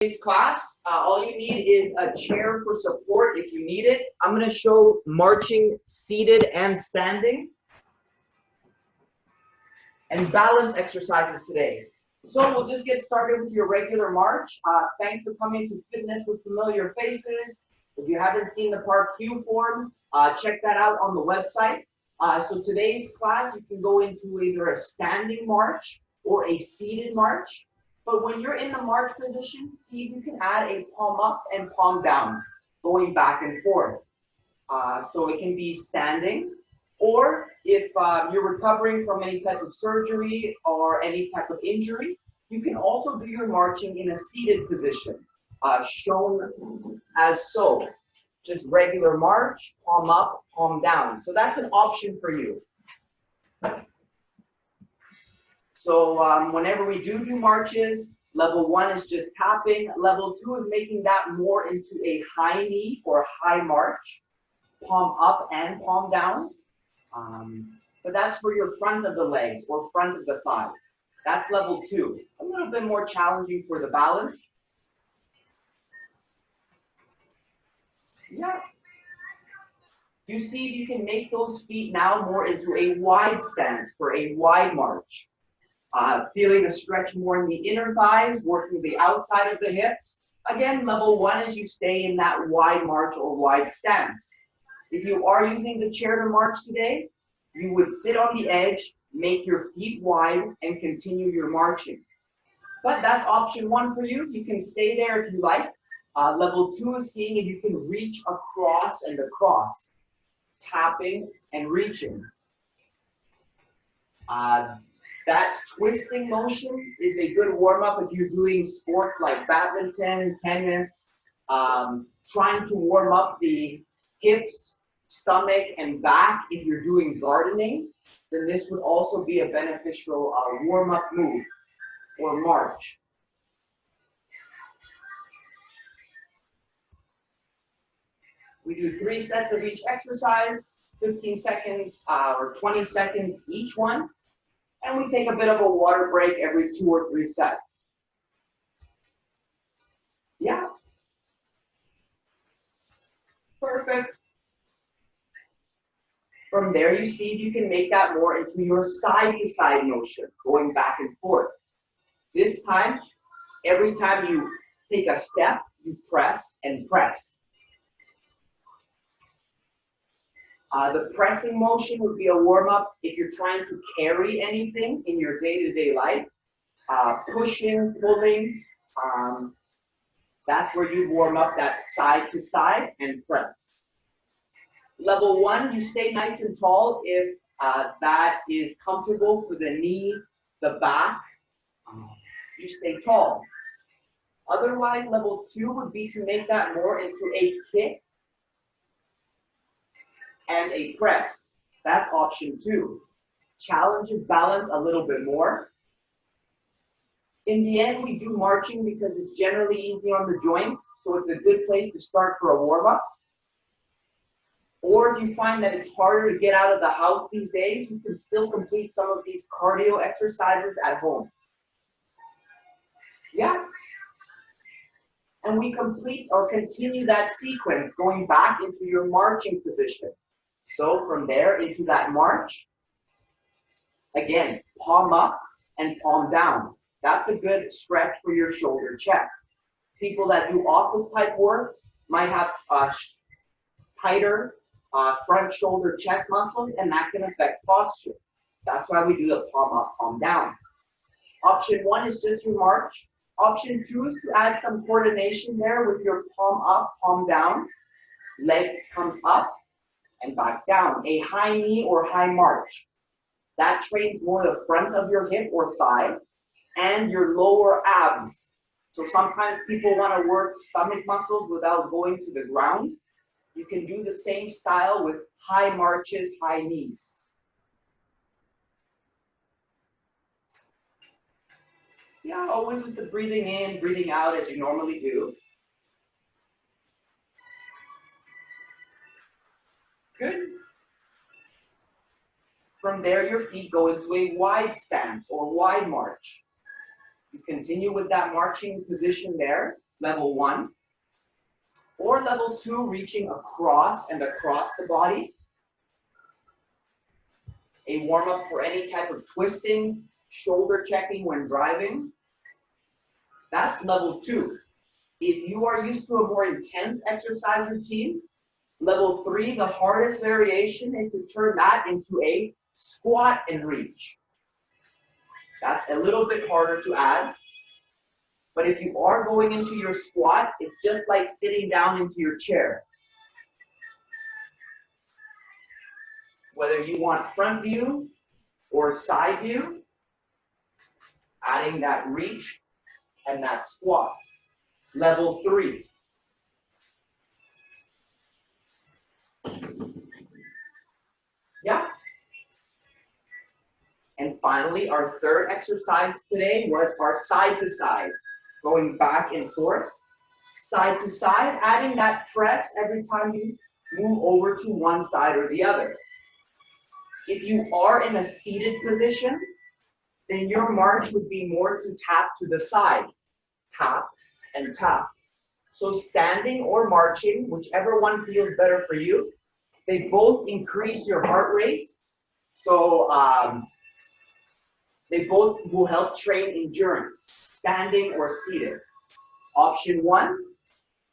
Today's class, all you need is a chair for support if you need it. I'm going to show marching seated and standing and balance exercises today. So we'll just get started with your regular march. Thanks for coming to Fitness with Familiar Faces. If you haven't seen the Part Q form, check that out on the website. So today's class, you can go into either a standing march or a seated march. But when you're in the march position, see if you can add a palm up and palm down, going back and forth. So it can be standing, or if you're recovering from any type of surgery or any type of injury, you can also do your marching in a seated position, shown as so. Just regular march, palm up, palm down. So that's an option for you. So whenever we do marches, level 1 is just tapping. Level 2 is making that more into a high knee or high march, palm up and palm down. But that's for your front of the legs or front of the thighs. That's level 2. A little bit more challenging for the balance. Yeah. You see if you can make those feet now more into a wide stance for a wide march. Feeling a stretch more in the inner thighs, working the outside of the hips. Again, level 1 is you stay in that wide march or wide stance. If you are using the chair to march today, you would sit on the edge, make your feet wide, and continue your marching. But that's option 1 for you. You can stay there if you like. Level 2 is seeing if you can reach across and across, tapping and reaching. That twisting motion is a good warm-up if you're doing sports like badminton, tennis, trying to warm up the hips, stomach, and back. If you're doing gardening, then this would also be a beneficial warm-up move or march. We do 3 sets of each exercise, 15 seconds or 20 seconds each one. And we take a bit of a water break every 2 or 3 sets. Yeah. Perfect. From there, you see if you can make that more into your side-to-side motion, going back and forth. This time, every time you take a step, you press and press. The pressing motion would be a warm-up if you're trying to carry anything in your day-to-day life. Pushing, pulling, that's where you warm up that side-to-side and press. Level 1, you stay nice and tall if that is comfortable for the knee, the back. You stay tall. Otherwise, level 2 would be to make that more into a kick and a press. That's option 2. Challenge your balance a little bit more. In the end, we do marching because it's generally easy on the joints, so it's a good place to start for a warm-up. Or if you find that it's harder to get out of the house these days, you can still complete some of these cardio exercises at home. Yeah. And we complete or continue that sequence going back into your marching position. So from there into that march, again, palm up and palm down. That's a good stretch for your shoulder chest. People that do office type work might have tighter front shoulder chest muscles, and that can affect posture. That's why we do the palm up, palm down. Option 1 is just your march. Option 2 is to add some coordination there with your palm up, palm down. Leg comes up and back down, a high knee or high march. That trains more the front of your hip or thigh and your lower abs. So sometimes people want to work stomach muscles without going to the ground. You can do the same style with high marches, high knees. Yeah, always with the breathing in, breathing out as you normally do. Good. From there, your feet go into a wide stance or wide march. You continue with that marching position there. level 1. Or level 2, reaching across and across the body. A warm-up for any type of twisting, shoulder checking when driving. That's level 2. If you are used to a more intense exercise routine, level 3, the hardest variation is to turn that into a squat and reach. That's a little bit harder to add. But if you are going into your squat, it's just like sitting down into your chair. Whether you want front view or side view, adding that reach and that squat. Level 3. Yeah. And finally, our third exercise today was our side to side, going back and forth. Side to side, adding that press every time you move over to one side or the other. If you are in a seated position, then your march would be more to tap to the side. Tap and tap. So standing or marching, whichever one feels better for you, they both increase your heart rate. So they both will help train endurance, standing or seated. Option 1.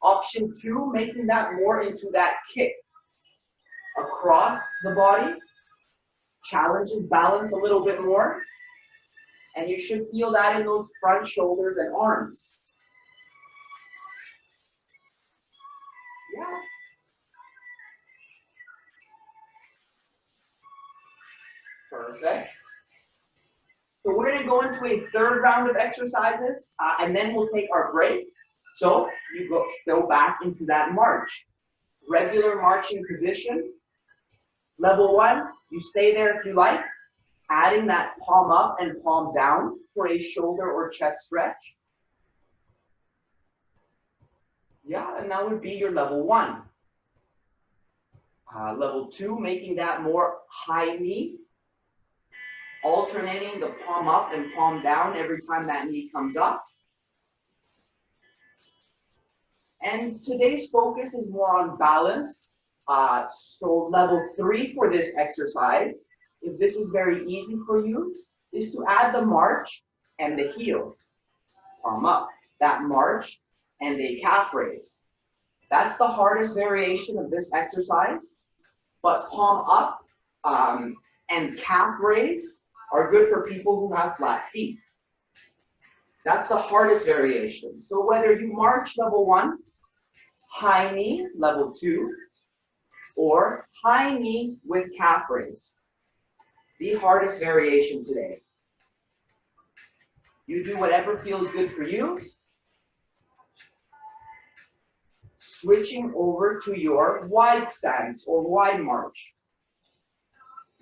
Option 2, making that more into that kick across the body, challenges balance a little bit more, and you should feel that in those front shoulders and arms. Yeah. Perfect. So we're going to go into a third round of exercises, and then we'll take our break. So you go back into that march. Regular marching position. Level 1, you stay there if you like, adding that palm up and palm down for a shoulder or chest stretch. Yeah, and that would be your level 1. Level 2, making that more high knee, alternating the palm up and palm down every time that knee comes up. And today's focus is more on balance. So level 3 for this exercise, if this is very easy for you, is to add the march and the heel. Palm up, that march and a calf raise. That's the hardest variation of this exercise, but palm up and calf raise are good for people who have flat feet. That's the hardest variation. So whether you march level 1, high knee, level 2, or high knee with calf raise, the hardest variation today. You do whatever feels good for you. Switching over to your wide stance or wide march.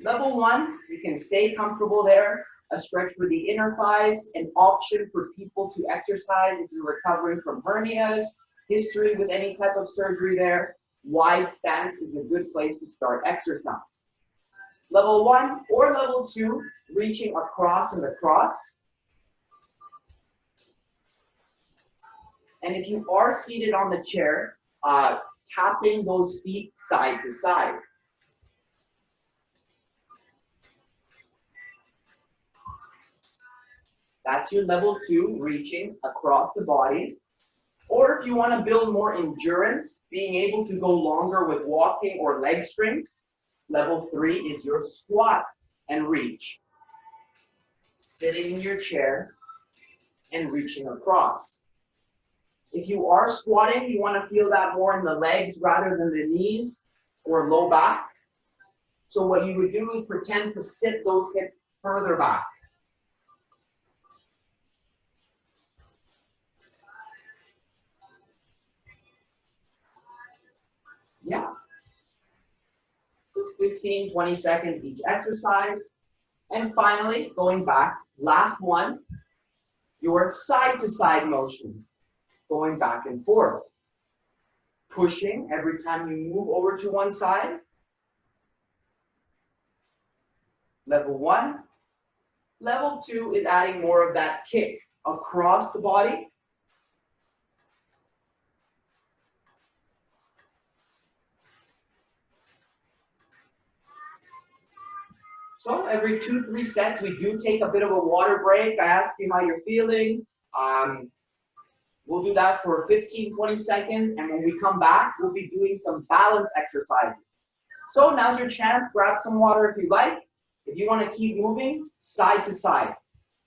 Level 1, you can stay comfortable there. A stretch for the inner thighs, an option for people to exercise if you're recovering from hernias, history with any type of surgery there. Wide stance is a good place to start exercise. Level 1 or level 2, reaching across and across. And if you are seated on the chair, tapping those feet side to side. That's your level 2, reaching across the body. Or if you want to build more endurance, being able to go longer with walking or leg strength, level 3 is your squat and reach. Sitting in your chair and reaching across. If you are squatting, you want to feel that more in the legs rather than the knees or low back. So what you would do is pretend to sit those hips further back. Yeah. 15, 20 seconds each exercise. And finally, going back, last one, your side to side motion. Going back and forth. Pushing every time you move over to one side. Level 1. Level 2 is adding more of that kick across the body. So every 2-3 sets, we do take a bit of a water break. I ask you how you're feeling. We'll do that for 15-20 seconds, and when we come back, we'll be doing some balance exercises. So now's your chance. Grab some water if you like. If you want to keep moving, side to side.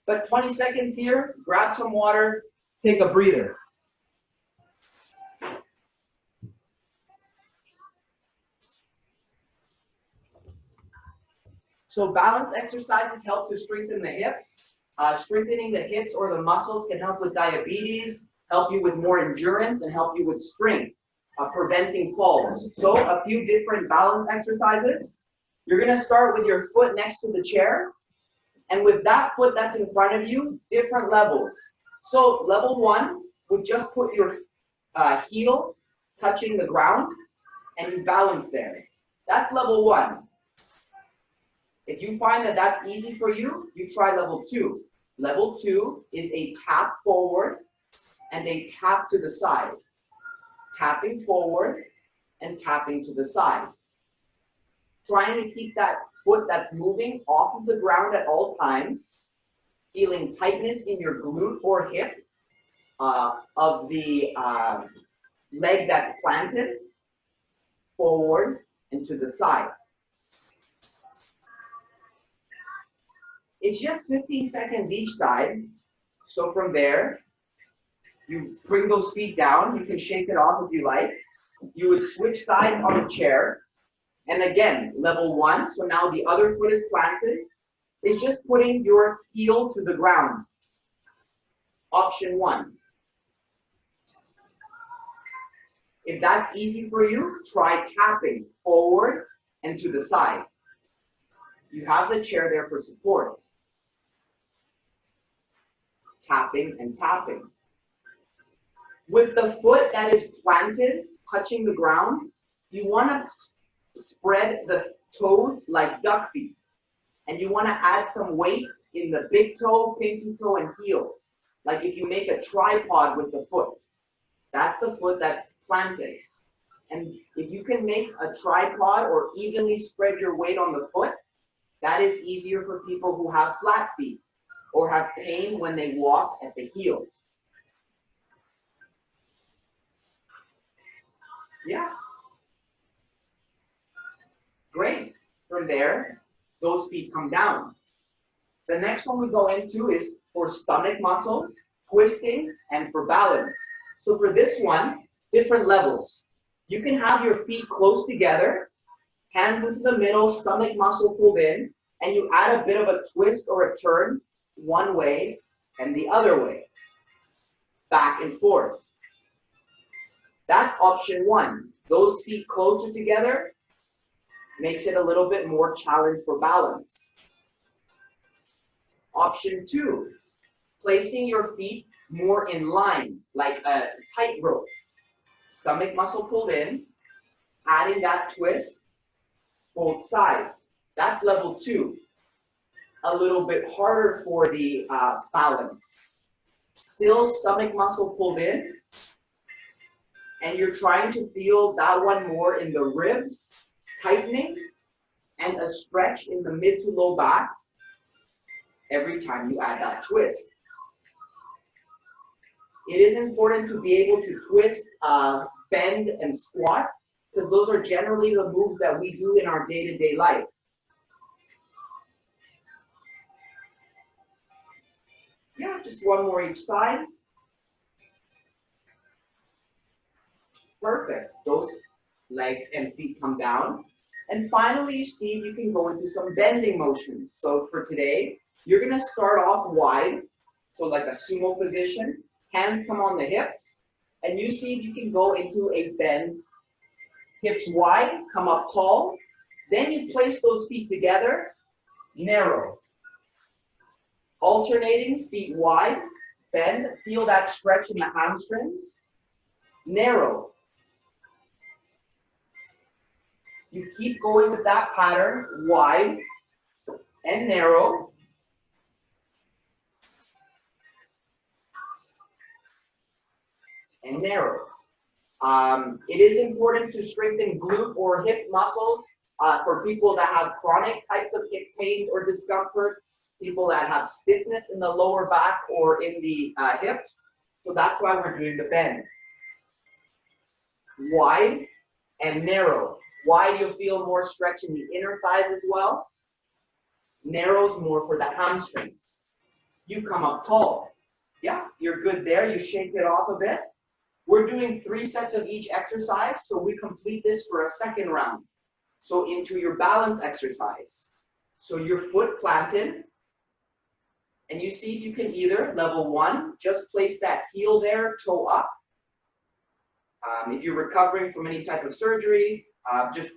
But 20 seconds here, grab some water, take a breather. So balance exercises help to strengthen the hips. Strengthening the hips or the muscles can help with diabetes, help you with more endurance, and help you with strength, preventing falls. So a few different balance exercises. You're going to start with your foot next to the chair. And with that foot that's in front of you, different levels. So level 1 would just put your heel touching the ground and you balance there. That's level 1. If you find that that's easy for you, you try level 2. Level 2 is a tap forward and a tap to the side. Tapping forward and tapping to the side. Trying to keep that foot that's moving off of the ground at all times, feeling tightness in your glute or hip of the leg that's planted, forward and to the side. It's just 15 seconds each side. So from there, you bring those feet down. You can shake it off if you like. You would switch sides on the chair. And again, level 1, so now the other foot is planted. It's just putting your heel to the ground. Option 1. If that's easy for you, try tapping forward and to the side. You have the chair there for support. Tapping and tapping. With the foot that is planted, touching the ground, you want to spread the toes like duck feet. And you want to add some weight in the big toe, pinky toe, and heel. Like if you make a tripod with the foot. That's the foot that's planted. And if you can make a tripod or evenly spread your weight on the foot, that is easier for people who have flat feet or have pain when they walk at the heels. Yeah. Great. From there, those feet come down. The next one we go into is for stomach muscles, twisting, and for balance. So for this one, different levels. You can have your feet close together, hands into the middle, stomach muscle pulled in, and you add a bit of a twist or a turn one way and the other way, back and forth. That's option 1. Those feet closer together makes it a little bit more challenge for balance. Option 2, placing your feet more in line, like a tightrope. Stomach muscle pulled in, adding that twist, both sides. That's level 2. A little bit harder for the balance. Still stomach muscle pulled in, and you're trying to feel that one more in the ribs, tightening, and a stretch in the mid to low back every time you add that twist. It is important to be able to twist, bend, and squat, because those are generally the moves that we do in our day-to-day life. Yeah, just one more each side. Perfect. Those legs and feet come down. And finally, you see you can go into some bending motions. So for today, you're going to start off wide, so like a sumo position. Hands come on the hips, and you see if you can go into a bend. Hips wide, come up tall. Then you place those feet together, narrow. Alternating, feet wide, bend, feel that stretch in the hamstrings, narrow. You keep going with that pattern, wide and narrow. And narrow. It is important to strengthen glute or hip muscles For people that have chronic types of hip pains or discomfort, people that have stiffness in the lower back or in the hips. So that's why we're doing the bend. Wide and narrow. Wide, you'll feel more stretch in the inner thighs as well. Narrow's more for the hamstring. You come up tall. Yeah, you're good there. You shake it off a bit. We're doing 3 sets of each exercise, so we complete this for a second round. So into your balance exercise. So your foot planted, and you see if you can either, level 1, just place that heel there, toe up. If you're recovering from any type of surgery, just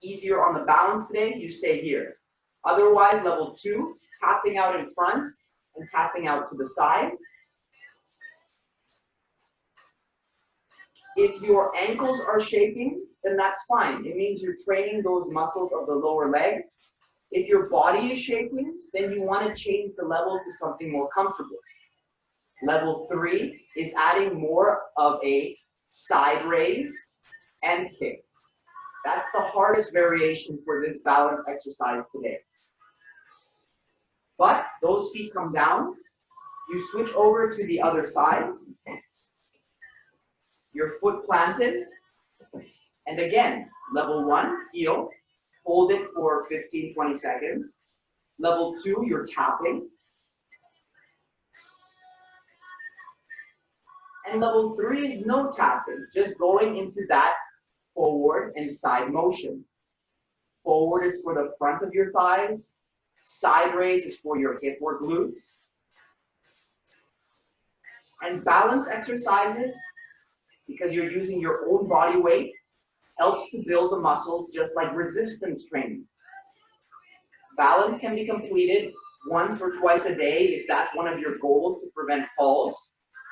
easier on the balance today, you stay here. Otherwise, level 2, tapping out in front and tapping out to the side. If your ankles are shaking, then that's fine. It means you're training those muscles of the lower leg. If your body is shaking, then you want to change the level to something more comfortable. Level 3 is adding more of a side raise and kick. That's the hardest variation for this balance exercise today. But those feet come down. You switch over to the other side. Your foot planted. And again, level 1, heel. Hold it for 15, 20 seconds. Level 2, you're tapping. And level 3 is no tapping, just going into that forward and side motion. Forward is for the front of your thighs. Side raise is for your hip or glutes. And balance exercises, because you're using your own body weight, helps to build the muscles just like resistance training. Balance can be completed once or twice a day if that's one of your goals to prevent falls,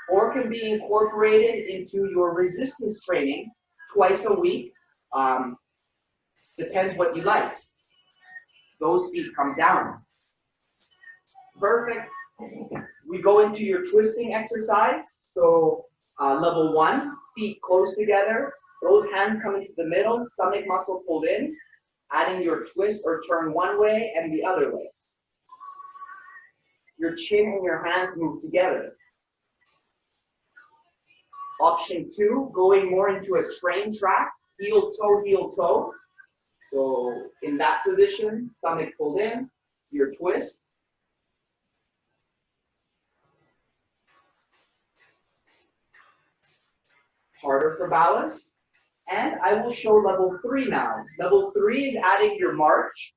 or can be incorporated into your resistance training twice a week. Depends what you like. Those feet come down. Perfect. We go into your twisting exercise. So level 1, feet close together. Those hands come into the middle, stomach muscle pulled in, adding your twist or turn one way and the other way. Your chin and your hands move together. Option 2, going more into a train track, heel, toe, heel, toe. So in that position, stomach pulled in, your twist. Harder for balance. And I will show level 3 now. Level 3 is adding your march,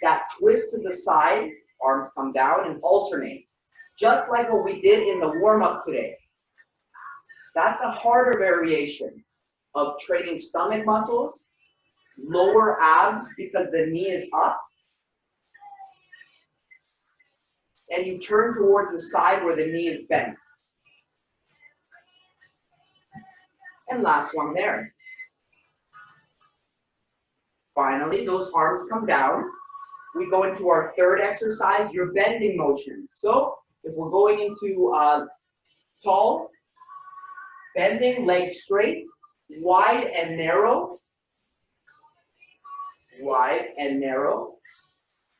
that twist to the side, arms come down and alternate. Just like what we did in the warm-up today. That's a harder variation of training stomach muscles, lower abs because the knee is up, and you turn towards the side where the knee is bent. And last one there. Finally, those arms come down. We go into our third exercise, your bending motion. So if we're going into tall, bending, legs straight, wide and narrow, wide and narrow.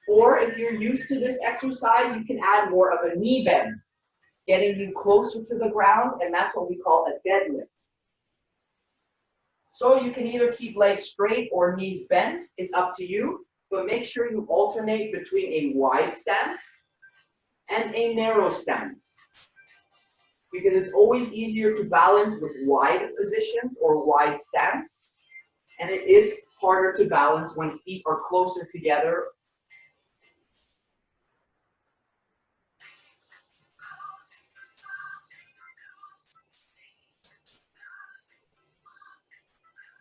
Or if you're used to this exercise, you can add more of a knee bend, getting you closer to the ground, and that's what we call a deadlift. So you can either keep legs straight or knees bent, it's up to you, but make sure you alternate between a wide stance and a narrow stance. Because it's always easier to balance with wide positions or wide stance, and it is harder to balance when feet are closer together.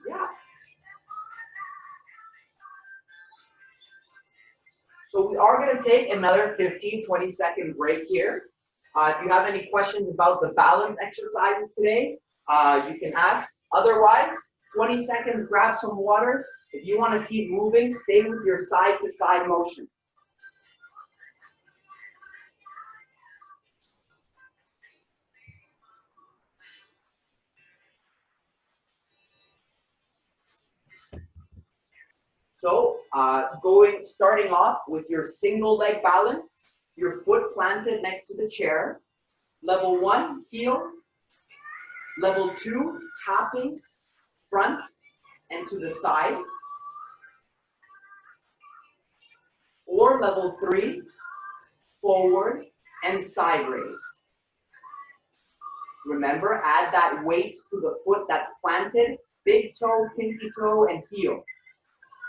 Yeah. So we are going to take another 15, 20-second break here. If you have any questions about the balance exercises today, you can ask. Otherwise, 20 seconds, grab some water. If you want to keep moving, stay with your side-to-side motion. So starting off with your single leg balance, your foot planted next to the chair. Level 1, heel. Level 2, tapping front and to the side. Or level 3, forward and side raise. Remember, add that weight to the foot that's planted, big toe, pinky toe, and heel.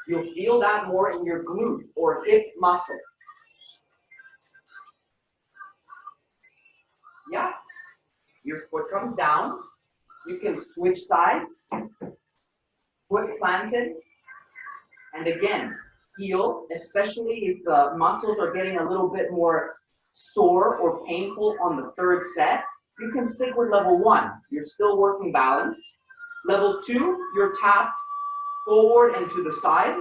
You'll feel that more in your glute or hip muscle. Yeah, your foot comes down. You can switch sides, foot planted, and again, heel, especially if the muscles are getting a little bit more sore or painful on the third set. You can stick with level 1. You're still working balance. Level 2, you're tapped forward and to the side.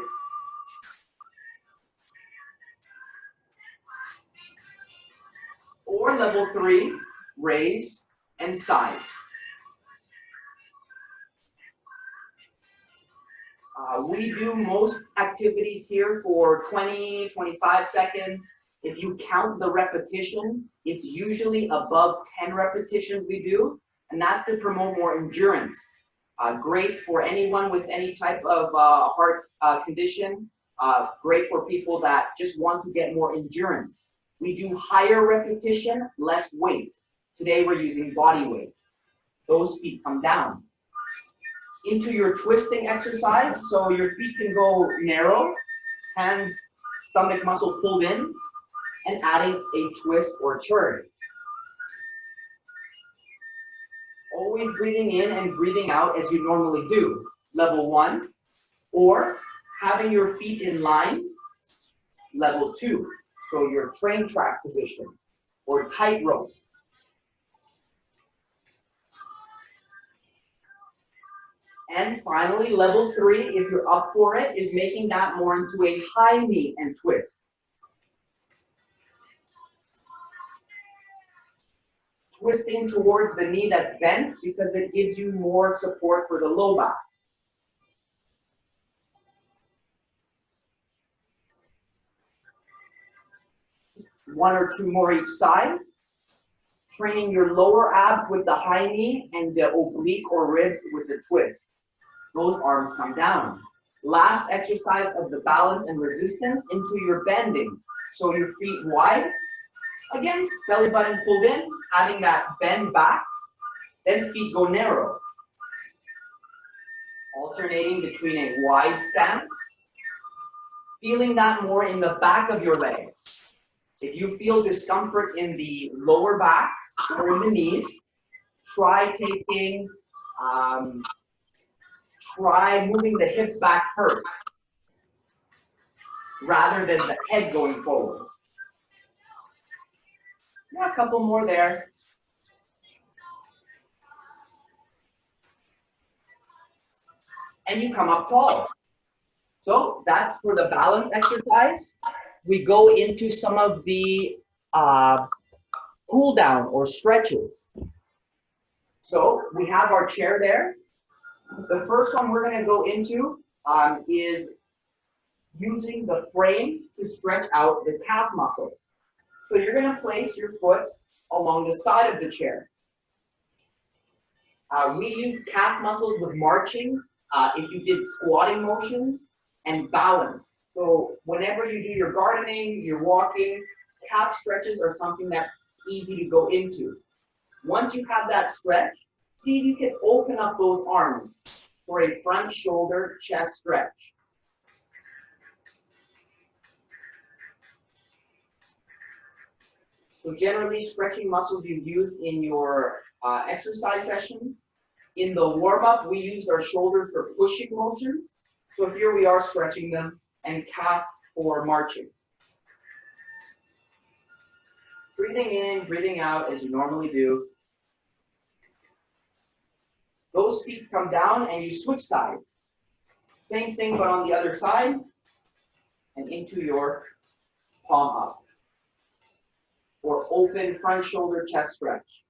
Or level 3, raise and side. We do most activities here for 20, 25 seconds. If you count the repetition, it's usually above 10 repetitions we do, and that's to promote more endurance. Great for anyone with any type of heart condition. Great for people that just want to get more endurance. We do higher repetition, less weight. Today we're using body weight. Those feet come down. Into your twisting exercise, so your feet can go narrow, hands, stomach muscle pulled in, and adding a twist or turn. Always breathing in and breathing out as you normally do. Level 1, or having your feet in line. Level 2, so your train track position or tightrope. And finally, level 3, if you're up for it, is making that more into a high knee and twist. Twisting towards the knee that's bent because it gives you more support for the low back. Just 1 or 2 more each side. Training your lower abs with the high knee and the oblique or ribs with the twist. Those arms come down. Last exercise of the balance and resistance into your bending. So your feet wide. Again, belly button pulled in, adding that bend back. Then feet go narrow. Alternating between a wide stance. Feeling that more in the back of your legs. If you feel discomfort in the lower back or in the knees, try moving the hips back first, rather than the head going forward. Yeah, a couple more there. And you come up tall. So that's for the balance exercise. We go into some of the cool down or stretches. So we have our chair there. The first one we're going to go into is using the frame to stretch out the calf muscle. So you're going to place your foot along the side of the chair. We use calf muscles with marching, if you did squatting motions, and balance. So whenever you do your gardening, you're walking, calf stretches are something that's easy to go into. Once you have that stretch, see if you can open up those arms for a front shoulder chest stretch. So generally stretching muscles you use in your exercise session. In the warm-up, we use our shoulders for pushing motions. So here we are stretching them, and calf for marching. Breathing in, breathing out as you normally do. Those feet come down and you switch sides. Same thing but on the other side and into your palm up. Or open front shoulder chest stretch.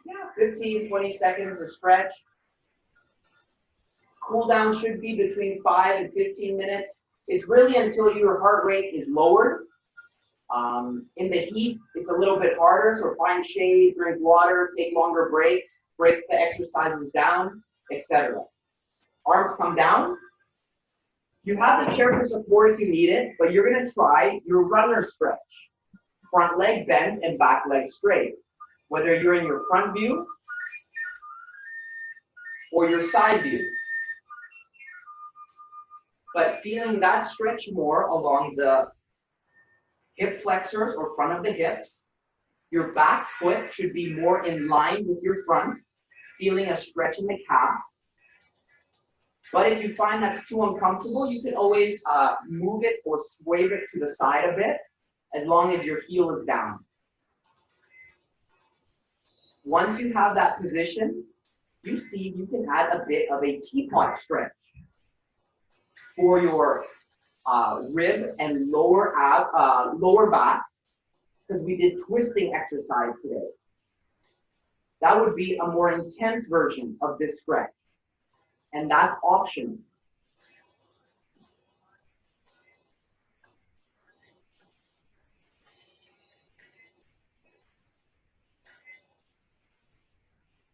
Yeah, 15, 20 seconds of stretch. Cool down should be between 5 and 15 minutes. It's really until your heart rate is lowered. In the heat, it's a little bit harder, so find shade, drink water, take longer breaks, break the exercises down, etc. Arms come down. You have the chair for support if you need it, but you're going to try your runner stretch. Front legs bent and back legs straight. Whether you're in your front view or your side view. But feeling that stretch more along the hip flexors or front of the hips. Your back foot should be more in line with your front, feeling a stretch in the calf. But if you find that's too uncomfortable, you can always move it or sway it to the side a bit, as long as your heel is down. Once you have that position, you see you can add a bit of a teapot stretch for your rib and lower back, because we did twisting exercise today. That would be a more intense version of this stretch, and that's optional.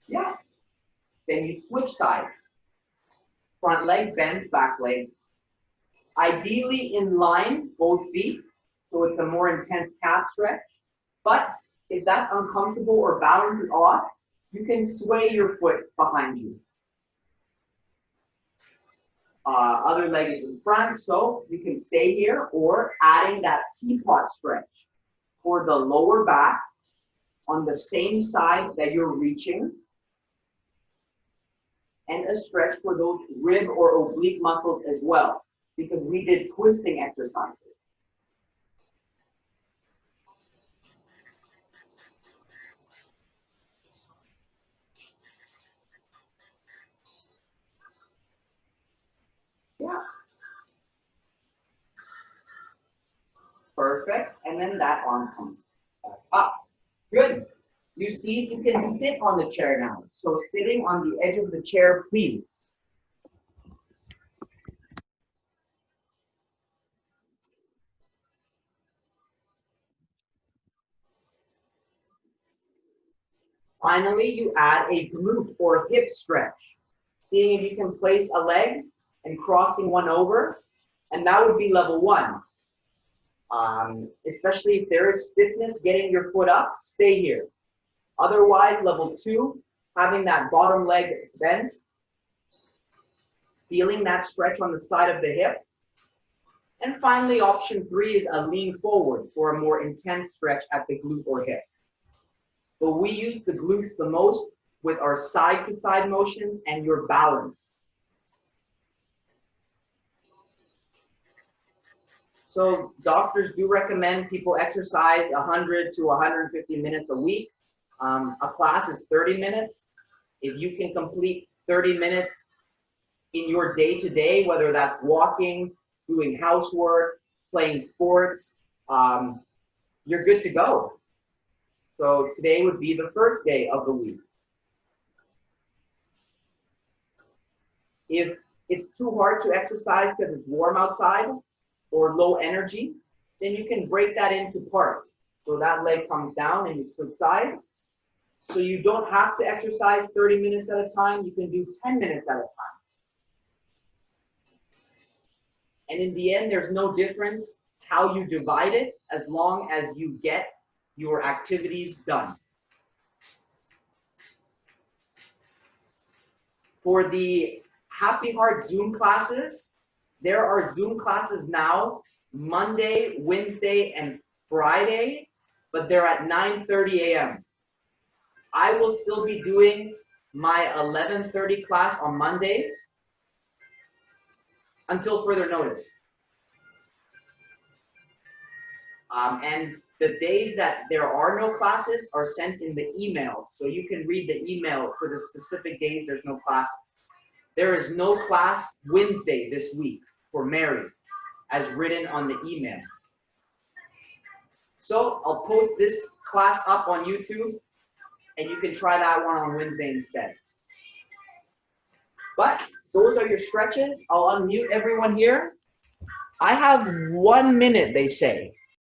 Yeah. Then you switch sides. Front leg bent, back leg. Ideally in line, both feet, so it's a more intense calf stretch. But if that's uncomfortable or balance it off, you can sway your foot behind you. Other leg is in front, so you can stay here, or adding that teapot stretch for the lower back on the same side that you're reaching, and a stretch for those rib or oblique muscles as well, because we did twisting exercises. Yeah. Perfect. And then that arm comes back up. Good. You see, you can sit on the chair now. So sitting on the edge of the chair, please. Finally, you add a glute or hip stretch. Seeing if you can place a leg and crossing one over. And that would be level 1. Especially if there is stiffness getting your foot up, stay here. Otherwise, level 2, having that bottom leg bent, feeling that stretch on the side of the hip. And finally, option 3 is a lean forward for a more intense stretch at the glute or hip. But we use the glutes the most with our side-to-side motions and your balance. So doctors do recommend people exercise 100 to 150 minutes a week. A class is 30 minutes. If you can complete 30 minutes in your day-to-day, whether that's walking, doing housework, playing sports, you're good to go. So today would be the first day of the week. If it's too hard to exercise because it's warm outside or low energy, then you can break that into parts. So that leg comes down and you switch sides. So you don't have to exercise 30 minutes at a time. You can do 10 minutes at a time. And in the end, there's no difference how you divide it as long as you get your activities done. For the Happy Heart Zoom classes, there are Zoom classes now, Monday, Wednesday, and Friday, but they're at 9:30 a.m. I will still be doing my 11:30 class on Mondays until further notice. And the days that there are no classes are sent in the email, so you can read the email for the specific days there's no classes. There is no class Wednesday this week for Mary, as written on the email. So I'll post this class up on YouTube. And you can try that one on Wednesday instead. But those are your stretches. I'll unmute everyone here. I have 1 minute, they say.